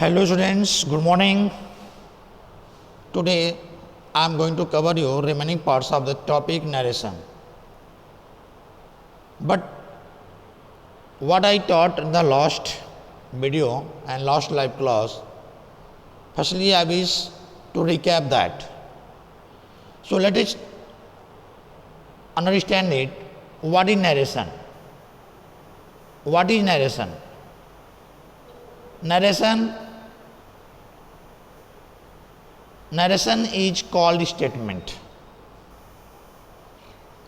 Hello students, good morning. Today I am going to cover you remaining parts of the topic narration. But what I taught in the last video and last live class, firstly I wish to recap that. So let us understand it. What is narration? What is narration? Narration is called statement.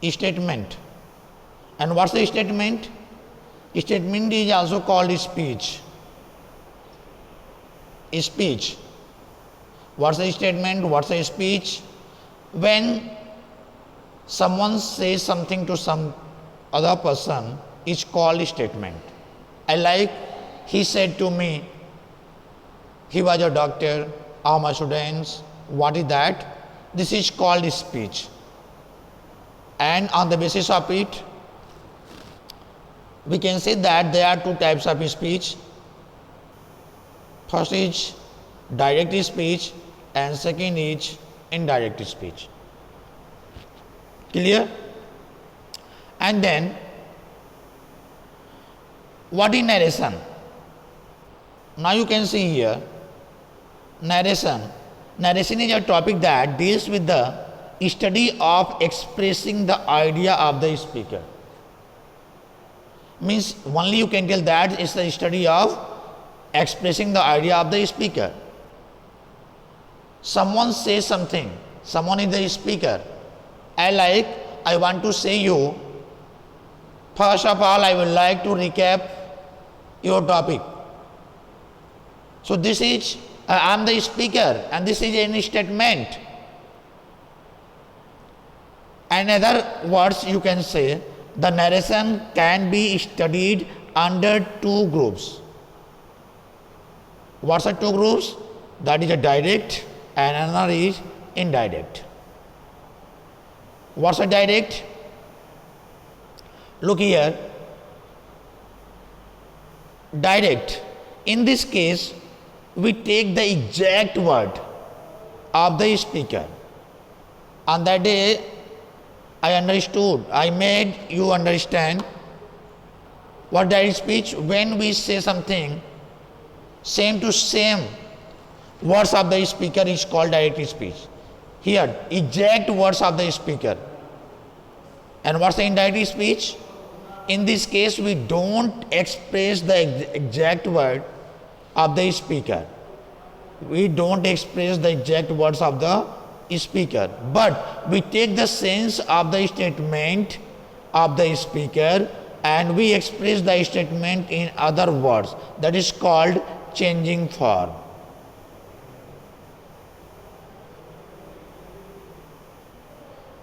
Statement. And what's the statement? Statement is also called speech. Speech. What's the statement? What's the speech? When someone says something to some other person, it's called a statement. Like he said to me, he was a doctor, all my students, what is that? This is called speech. And on the basis of it, we can say that there are two types of speech. First is direct speech and second is indirect speech. Clear? And then, what is narration? Now you can see here, narration. Narration is a topic that deals with the study of expressing the idea of the speaker. Means only you can tell that it's the study of expressing the idea of the speaker. Someone says something, someone is the speaker. I want to say you, first of all I would like to recap your topic. So this is, I am the speaker and this is a statement. In other words, you can say the narration can be studied under two groups. What are two groups? That is a direct and another is indirect. What's a direct? Look here. Direct. In this case, we take the exact word of the speaker. On that day, I made you understand what direct speech. When we say something, same to same words of the speaker is called direct speech. Here, exact words of the speaker. And what's the indirect speech? In this case, we don't express the exact word of the speaker. We don't express the exact words of the speaker, but we take the sense of the statement of the speaker and we express the statement in other words. That is called changing form.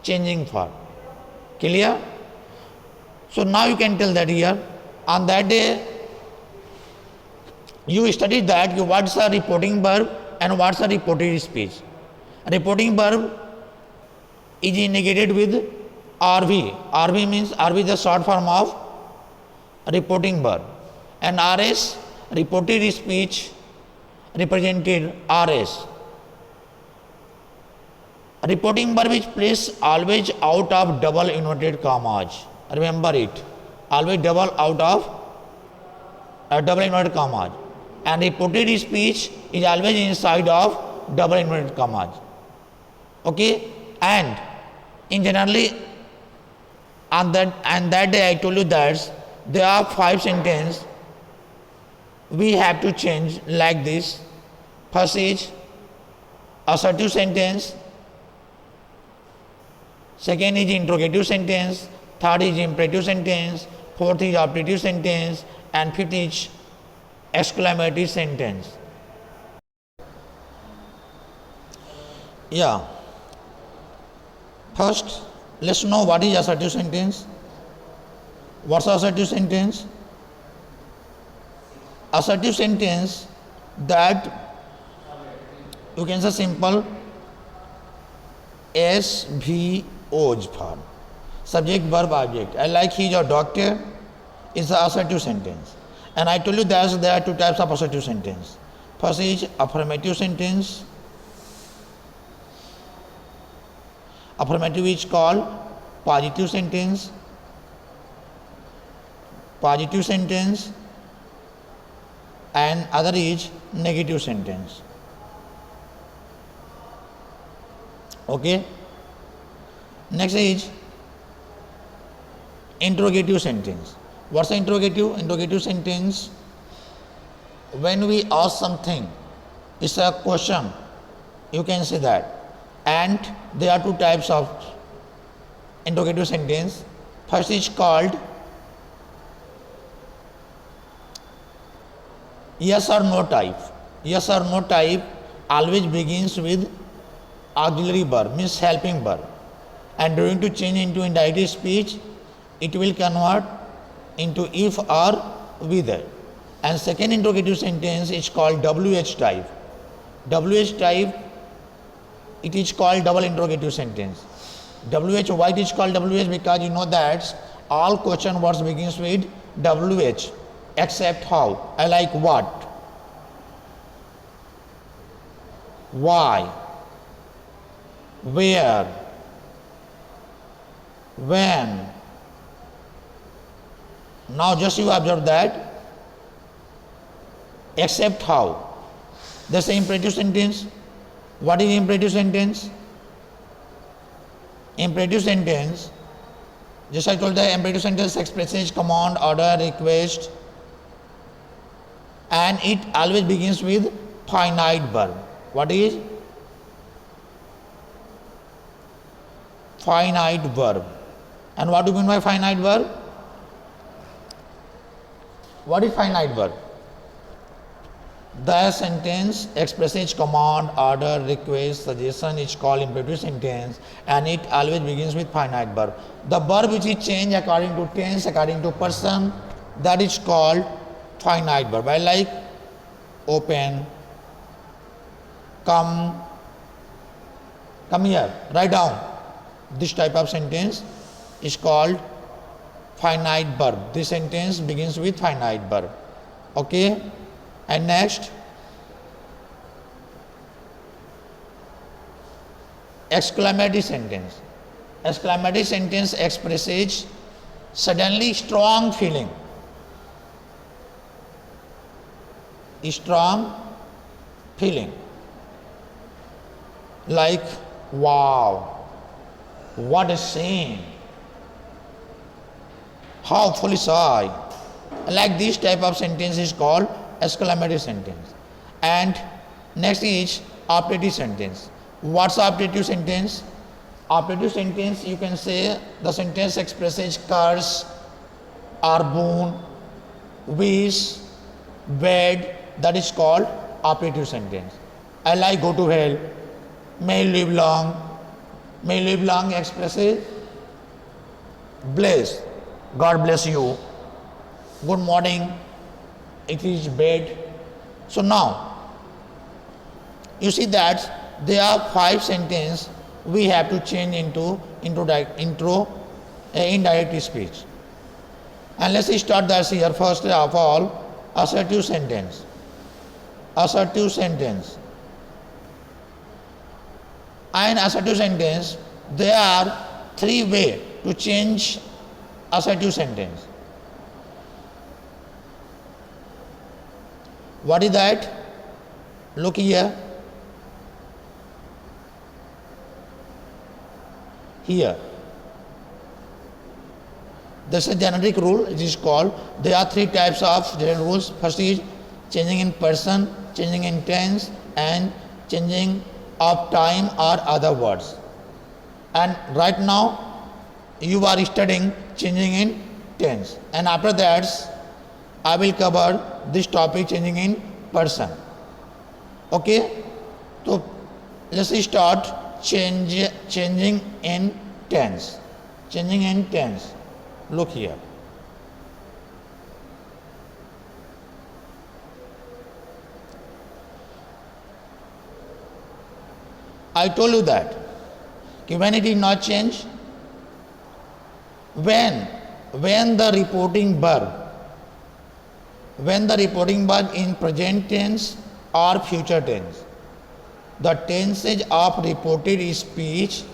Changing form. Clear? So now you can tell that here, on that day, you studied that what's a reporting verb and what's a reported speech. A reporting verb is indicated with RV. RV means RV is the short form of reporting verb. And RS, reported speech, represented RS. A reporting verb is placed always out of double inverted commas. Remember it. Always double out of double inverted commas. And reported speech is always inside of double inverted commas. Okay? And in generally, on that day I told you that there are 5 sentences we have to change like this. First is assertive sentence. Second is interrogative sentence. Third is imperative sentence. Fourth is operative sentence. And fifth is exclamatory sentence. Yeah. First, let's know what is assertive sentence. What's assertive sentence? Assertive sentence that you can say simple SVO's form. Subject, verb, object. Like he is a doctor is the assertive sentence. And I told you that there are two types of assertive sentence. First is affirmative sentence. Affirmative is called positive sentence. Positive sentence. And other is negative sentence. Okay. Next is interrogative sentence. What's the interrogative? Interrogative sentence, when we ask something, it's a question, you can say that. And there are two types of interrogative sentence. First is called yes or no type. Yes or no type always begins with auxiliary verb, means helping verb, and during to change into indirect speech, it will convert into if or whether. And second interrogative sentence is called WH type. WH type, it is called double interrogative sentence. WH, why it is called WH? Because you know that all question words begins with WH except how. I like what, why, where, when. Now just you observe that except how. That's the imperative sentence. What is imperative sentence? Imperative sentence, just I told the imperative sentence expresses command, order, request, and it always begins with finite verb. What is? Finite verb. And what do you mean by finite verb? What is finite verb? The sentence expresses command, order, request, suggestion is called imperative sentence, and it always begins with finite verb. The verb which is changed according to tense, according to person, that is called finite verb. I like open, come here, write down. This type of sentence is called finite verb. This sentence begins with finite verb. Okay. And next, exclamatory sentence. Exclamatory sentence expresses suddenly strong feeling. Strong feeling. Like, wow, what a scene. How foolish I. Like this type of sentence is called exclamatory sentence. And next is operative sentence. What's operative sentence? Operative sentence, you can say the sentence expresses curse or boon, wish, bed, that is called operative sentence. I like go to hell, may live long. May live long expresses bless, God bless you, good morning, it is bed. So now you see that there are 5 sentences we have to change into indirect speech. And let's start this here. First of all, assertive sentence. Assertive sentence. In assertive sentence, there are 3 ways to change assertive sentence. What is that? Look here. Here. This is a generic rule. It is called. There are 3 types of general rules. First is changing in person, changing in tense, and changing of time or other words. And right now you are studying changing in tense. And after that, I will cover this topic changing in person. Okay? So let's start changing in tense. Changing in tense. Look here. I told you that when it is not changed, when the reporting verb in present tense or future tense, the tenses of reported speech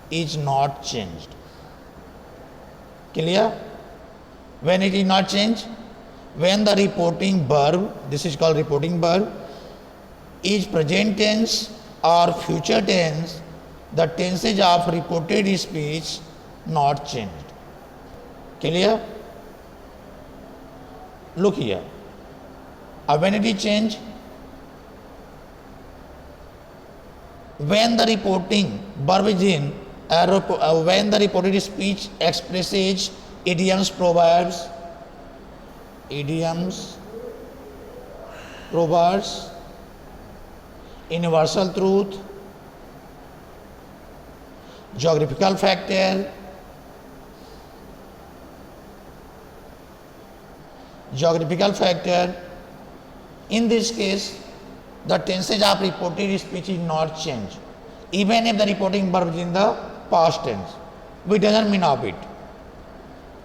is not changed. Clear? When it is not changed, when the reporting verb, this is called reporting verb, is present tense or future tense, the tenses of reported speech not changed. Clear? Look here. When it is changed, when the reporting verb is in, when the reported speech expresses idioms, proverbs, universal truth, geographical factor, in this case the tenses of reported speech is not changed, even if the reporting verb is in the past tense, which doesn't mean of it.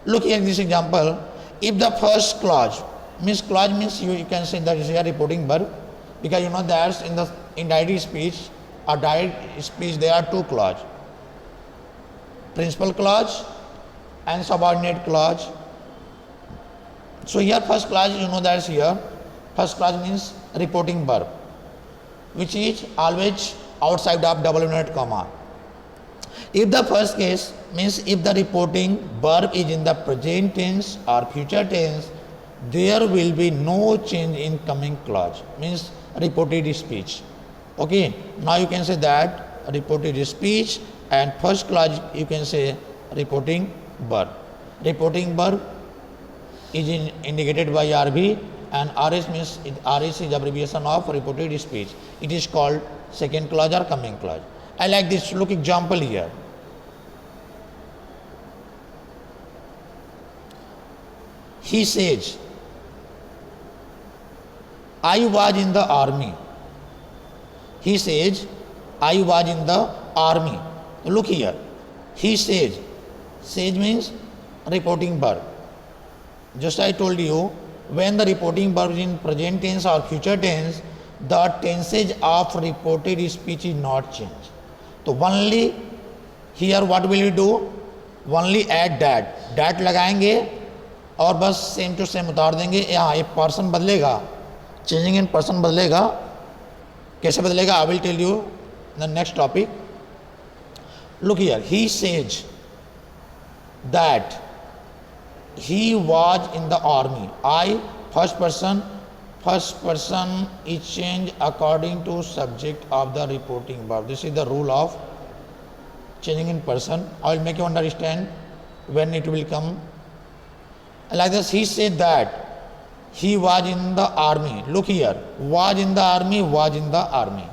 Look here in this example. If the first clause means you can say that is a reporting verb, because you know that in the indirect speech or direct speech there are two clauses, principal clause and subordinate clause. So here first clause, you know that here first clause means reporting verb, which is always outside of double unit comma. If the first case means if the reporting verb is in the present tense or future tense, there will be no change in coming clause, means reported speech. Okay, now you can say that reported speech, and first clause you can say reporting verb. Reporting verb is indicated by RV, and RS means RS is abbreviation of reported speech. It is called second clause or coming clause. I like this. Look example here. He says, I was in the army. He says, I was in the army. Look here. He says. Says means reporting verb. Just I told you, when the reporting verb is in present tense or future tense, the tenses of reported speech is not changed. So only here what will you do? Only add that. That लगाएंगे और बस same to same उतार देंगे. यहाँ एक person बदलेगा, changing in person बदलेगा. कैसे बदलेगा? I will tell you the next topic. Look here. He says that he was in the army. I, first person is changed according to subject of the reporting verb. This is the rule of changing in person. I will make you understand when it will come. Like this, he said that he was in the army. Look here, was in the army.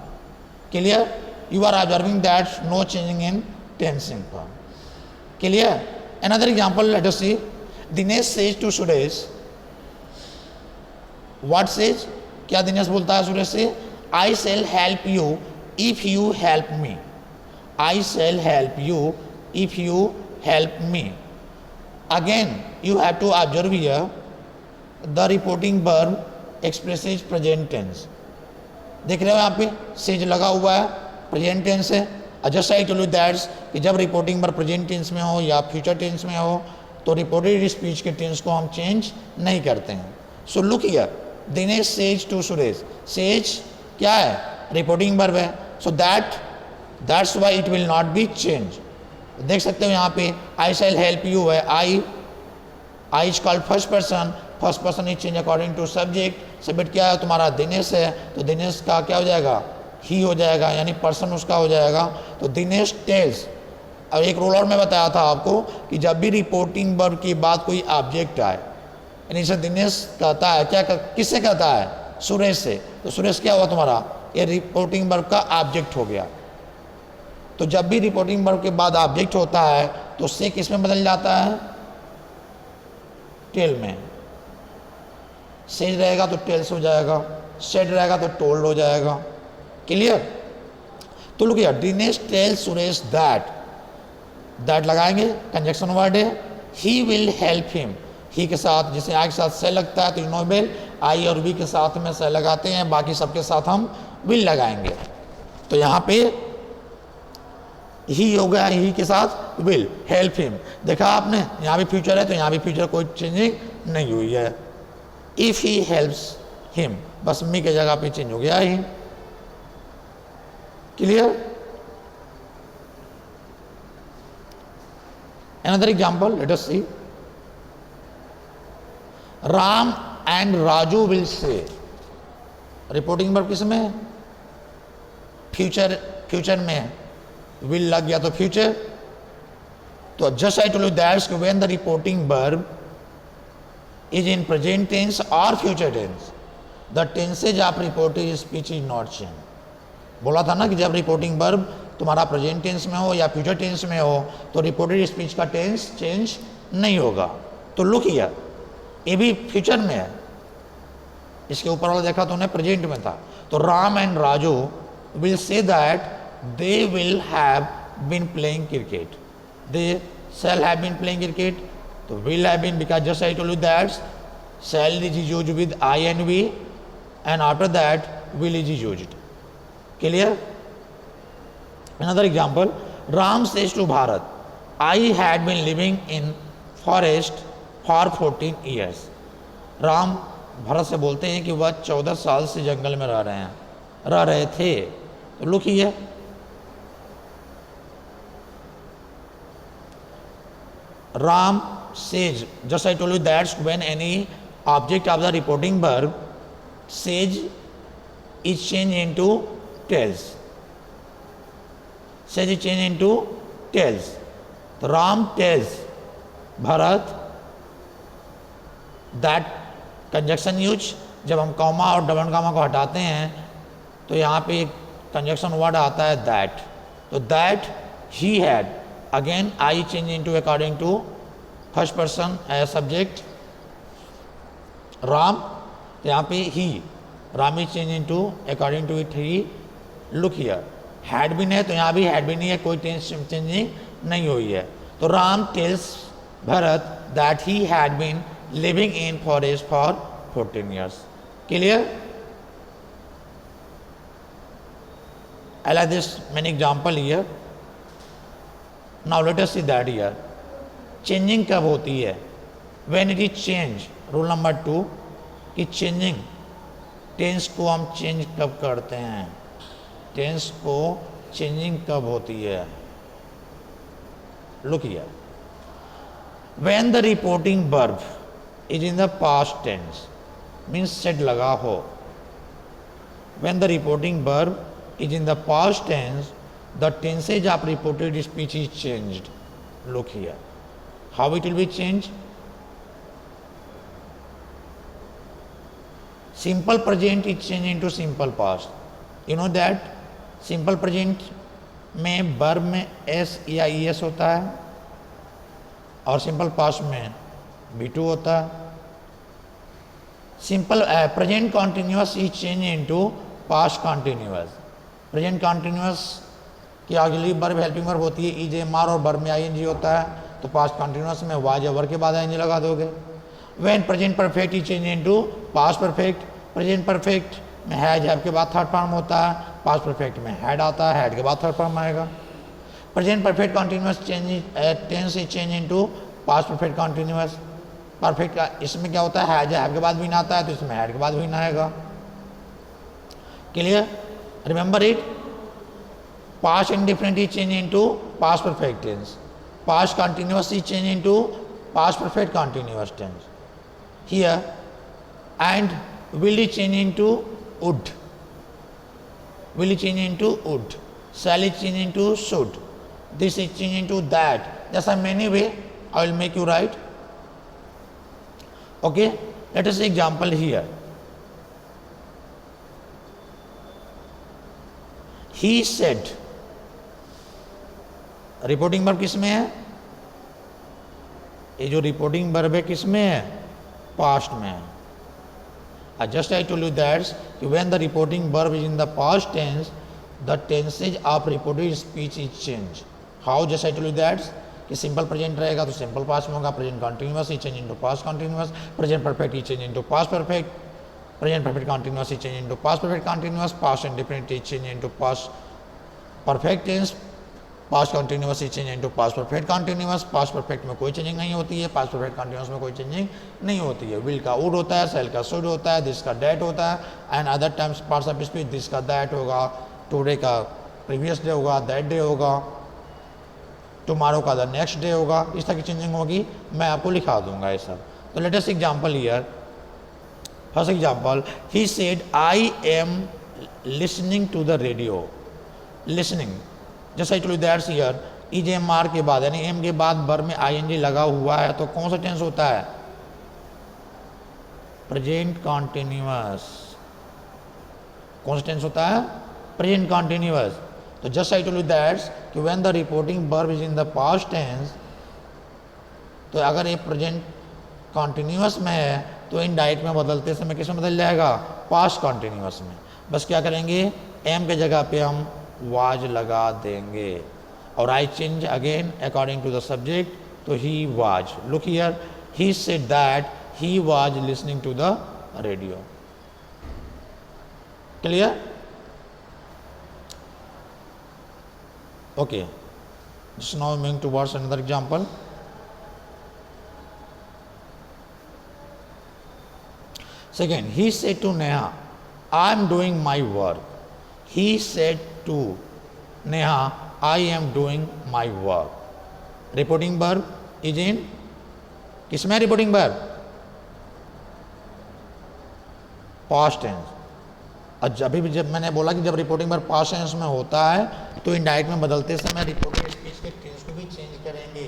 Clear? You are observing that no changing in tense in form. Clear? Another example, let us see. Dinesh says to Suresh. What says? क्या दिनेश बोलता है सुरेश से? I shall help you if you help me. I shall help you if you help me. Again you have to observe here the reporting verb expresses present tense. देख रहे हो यहाँ पे says लगा हुआ है, प्रेजेंट टेंस है. Just I told you that's कि जब रिपोर्टिंग वर्ब प्रेजेंट टेंस में हो या फ्यूचर टेंस में हो तो रिपोर्टेड स्पीच के टेंस को हम चेंज नहीं करते हैं. So look here. Dinesh says to Suresh. Says क्या है? रिपोर्टिंग वर्ब है. So that's why it will not be change. देख सकते हो यहाँ पे आई शैल हेल्प यू है. I is called first person is change according to subject. Subject क्या है? तुम्हारा दिनेश है, तो दिनेश का क्या हो जाएगा? ही हो जाएगा, यानी पर्सन उसका हो जाएगा. तो दिनेश टेल्स. अब एक रूल और मैं बताया था आपको कि जब भी रिपोर्टिंग वर्ब की बात कोई ऑब्जेक्ट आए, यानी से दिनेश कहता है, क्या किससे कहता है? सुरेश से. तो सुरेश क्या हुआ तुम्हारा? ये रिपोर्टिंग वर्ब का ऑब्जेक्ट हो गया. तो जब भी रिपोर्टिंग वर्ब के बाद ऑब्जेक्ट होता है तो उससे किस में बदल जाता है? टेल में. सेज रहेगा तो टेल्स हो जाएगा, सेड रहेगा तो टोल्ड हो जाएगा. क्लियर? तो look here. Dinesh tells Suresh that लगाएंगे, कंजक्शन वर्ड है. He will help him. He के साथ जैसे आई के साथ से लगता है तो इनोबेल आई और वी के साथ में से लगाते हैं, बाकी सबके साथ हम विल लगाएंगे। तो यहाँ पे ही हो गया, ही के साथ विल, हेल्प हिम। देखा आपने, यहाँ भी फ्यूचर है तो यहाँ भी फ्यूचर कोई चेंजिंग नहीं हुई है। इफ ही हेल्प्स हिम, बस मी के जगह पे चेंज हो गया ही। Clear? Another example, let us see. Ram and Raju will say. Reporting verb किस में? फ्यूचर में है, विल लग गया तो फ्यूचर। तो just I told you that's when the reporting verb is in present tense और future tense, the tenses of reported speech is not change. बोला था ना कि जब रिपोर्टिंग वर्ब तुम्हारा प्रेजेंट टेंस में हो या फ्यूचर टेंस में हो तो रिपोर्टेड स्पीच का टेंस चेंज नहीं होगा। तो लुक हियर, ये भी फ्यूचर में है, इसके ऊपर वाला देखा तो उन्हें प्रेजेंट में था। तो Ram and Raju will say that they will have been playing cricket, they shall have been playing cricket. तो will have been because just I told you that shall is used with I and we and after that will is used. Clear? Another example, Ram says to Bharat, I had been living in forest for 14 years. Ram Bharat से बोलते हैं कि वह 14 साल से जंगल में रह रहे थे। तो लुक ही है, Ram says, just I told you that when any object of the reporting verb says is changed into tells. Says is changed into tells. तो Ram tells Bharat that conjunction use, जब हम comma और double comma को हटाते हैं तो यहाँ पे एक कंजक्शन वर्ड आता है दैट। तो that he had, again I change into according to first person as subject Ram. तो यहाँ पे he, Ram is change into according to it he. Look here, had been है तो यहाँ भी हैड बीन ही है, कोई टेंस चेंजिंग नहीं हुई है। तो Ram tells Bharat that he had been living in forest for 14 years. Clear? I like this many example here. Now let us see that here. Changing कब होती है? When it is change. Rule number 2 कि changing tense को हम change कब करते हैं? Tense को changing कब होती है? Look here. When the reporting verb is in the past tense, means said लगा हो। When the reporting verb is in the past tense, the tenses of reported speech is changed. Look here, how it will be changed? Simple present is changed into simple past. You know that simple present में verb में s या es होता है और simple past में B2 होता है। Simple present continuous is change into past continuous. Present continuous की अगली वर्ब हेल्पिंग वर्ब होती है इज एम आर और वर्ब में आईएनजी होता है, तो पास्ट कॉन्टिन्यूअस में वाज या वर्ब के बाद आईएनजी लगा दोगे। When present perfect is change into past perfect, present perfect में हैज हैव के बाद थर्ड फॉर्म होता है, पास्ट परफेक्ट में हैड आता है, हैड के बाद थर्ड फॉर्म आएगा। Present perfect continuous change tense is change into past perfect continuous. Perfect का इसमें क्या होता है, हैव के बाद भी ना आता है तो इसमें हैड के बाद भी ना आएगा। Clear? Remember it, past indifferent is change into past perfect tense, past continuous is change into past perfect continuous tense here, and will is change into would, will is change into would, shall is change into should, this is change into that. जैसा many way I will make you right. Okay, let us see example here. He said, reporting verb किस में है? ये जो reporting verb है किस में है? पास्ट में है। I just I told you that when the reporting verb is in the past tense, the tenses of reported speech is changed. How? Just I told you that कि simple present रहेगा तो simple past में होगा, present continuous ही change into past continuous, present perfect ही change into past perfect. Present perfect continuous is changed into past perfect continuous. Past indefinite is changed into past perfect tense. Past continuous change into past perfect continuous. Past perfect में कोई changing नहीं होती है, past perfect continuous में कोई changing नहीं होती है. विल का वुड होता है, सेल का शुड होता है, दिस का डेट होता है. And other times parts of speech this का दैट होगा, टुडे का प्रीवियस डे होगा, दैट डे होगा, टुमारो का द नेक्स्ट डे होगा. इस तरह की चेंजिंग होगी, मैं आपको लिखा दूंगा ये सब. तो latest example here. First example, he said I am listening to the radio. Listening जैसा to that's here is am are के बाद यानी एम के बाद बर में आई एन जी लगा हुआ है तो कौन सा टेंस होता है? Present continuous. कौन सा टेंस होता है? Present continuous. तो जस्ट आई टू दैट्स कि when the reporting verb is in the past tense, तो अगर ये प्रेजेंट कॉन्टिन्यूअस में है तो इनडायरेक्ट में बदलते समय किस में बदल जाएगा? पास्ट कॉन्टिन्यूअस में. बस क्या करेंगे, एम के जगह पे हम वाज लगा देंगे. और I change again according to the subject, तो he was. Look here, he said that he was listening to the radio. Clear? Okay, just now moving towards another example. Second, he said to Neha, I am doing my work. He said to Neha, I am doing my work. Reporting verb is in किसमें reporting verb? Past tense. और जब मैंने बोला कि जब reporting verb past tense में होता है तो इनडायरेक्ट में बदलते समय रिपोर्टेड स्पीच के टेंस को भी चेंज करेंगे.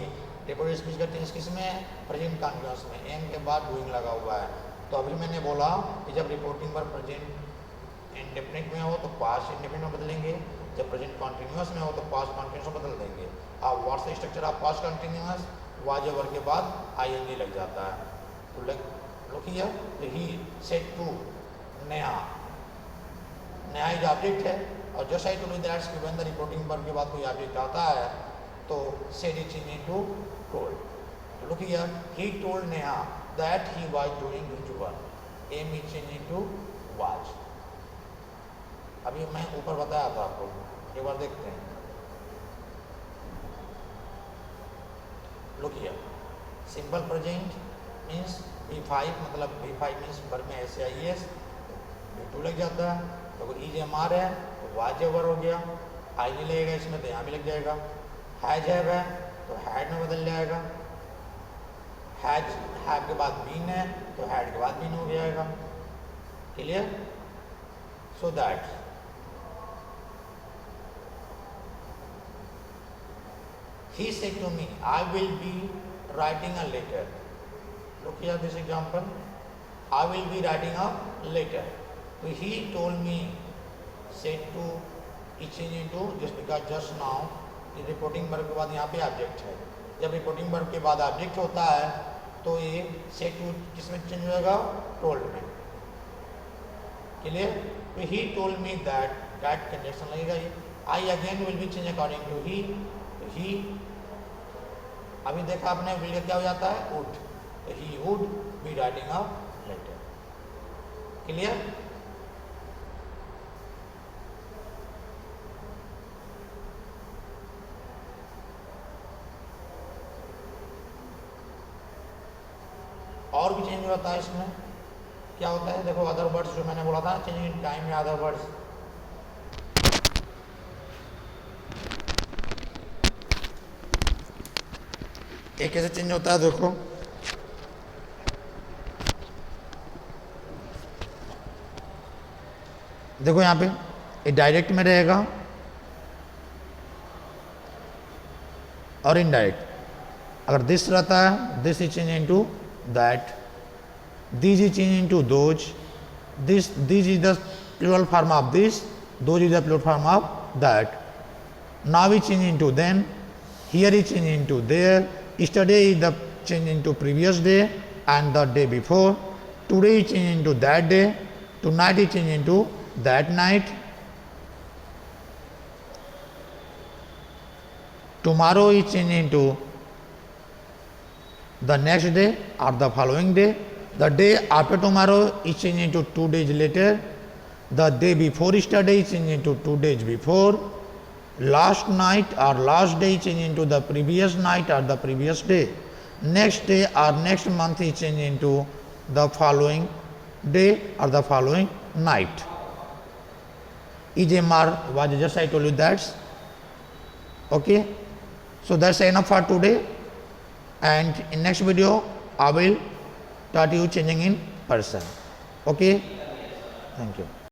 रिपोर्टेड स्पीच का टेंस किसमें है? प्रेजेंट कॉन्टिन्यूअस में. एम के बाद डूइंग लगा हुआ है. तो अभी मैंने बोला कि जब रिपोर्टिंग वर्ब प्रेजेंट इंडेफिनिट में हो तो पास्ट इंडेफिनिट में बदलेंगे, जब प्रेजेंट कॉन्टिन्यूअस में हो तो पास्ट कॉन्टिन्यूअस में बदल देंगे. अब what's the structure of past continuous? Was over के बाद आईएनजी लग जाता है. तो look here, he said to Neha. Neha is object है और जस्ट आई टोल्ड दैट्स कि व्हेन द रिपोर्टिंग वर्ब के बाद कोई ऑब्जेक्ट आता है तो said is change into told. तो look here, he told Neha that he was doing his work. Aim is changing to was. अभी मैं ऊपर बताया था आपको, एक बार देखते हैं. Look here, simple present means V5, मतलब V5 means वर्ब में SIS, V2 लग जाता है. तो अगर इज एम आर है तो was over हो गया, आई नहीं लगेगा इसमें तो यहाँ भी लग जाएगा. हैज है तो हैड में बदल जाएगा. हैज हैव के बाद बीन है तो हैड के बाद बीन हो जाएगा. Clear? So that he said to me I will be writing a letter. Look here this example, I will be writing a letter. तो he told me said to change into just because just now reporting verb के बाद यहाँ पे object है. जब reporting verb के बाद object होता है तो ये सेड टू किसमें चेंज होगा? टोल्ड में. क्लियर? तो he told me that condition लगेगा ये. I again will be change according to he. तो ही अभी देखा आपने विल क्या हो जाता है? वुड. तो he would be writing a letter. Clear? और भी चेंज होता है इसमें. क्या होता है? देखो अदर वर्ड्स जो मैंने बोला था चेंज इन टाइम में अदर वर्ड्स. एक कैसे चेंज होता है देखो. देखो यहाँ पे ये डायरेक्ट में रहेगा और इनडायरेक्ट. अगर दिस रहता है this is change into that, these is changed into those, this is the plural form of this, those is the plural form of that. Now we change into then, here is change into there, yesterday is the change into previous day and the day before, today is change into that day, tonight is change into that night, tomorrow is change into the next day or the following day, The day after tomorrow is changed into 2 days later. The day before yesterday is changed into 2 days before. Last night or last day is changed into the previous night or the previous day. Next day or next month is changed into the following day or the following night. EJMR was just I told you that. Okay. So that's enough for today. And in next video I will start you changing in person. Okay. Thank you.